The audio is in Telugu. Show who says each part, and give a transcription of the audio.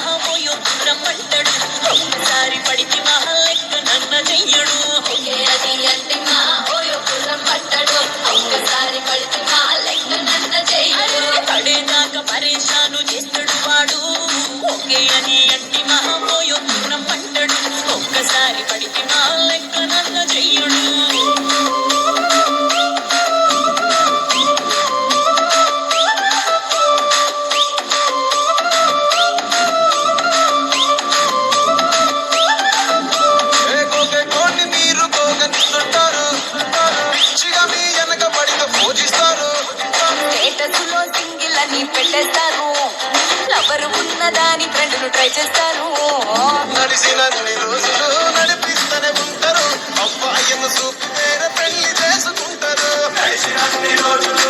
Speaker 1: మహాపోయో రమ్మంటాడు ఒక్కసారి పడికి మహా లెక్క నన్న చెయ్యడు అది అంటే మహాపోయో రమ్మంటాడు ఒక్కసారి పడికి మహా లెక్క నన్న చెయ్యడు పడేదాకా పరేషాను చేస్తాడు వాడు ఒకే అని అంటే మహాపోయో రమ్మంటాడు ఒక్కసారి పడికి మహా లెక్క నన్న చెయ్యడు పెట్టేస్తారు ఎవరు ఉన్నదాని ఫ్రెండ్ను ట్రై చేస్తారు
Speaker 2: నడిచినన్ని రోజులు నడిపిస్తూనే ఉంటారు అబ్బాయిను చూపి వేరే పెళ్లి చేసుకుంటారు నడిచినన్ని రోజులు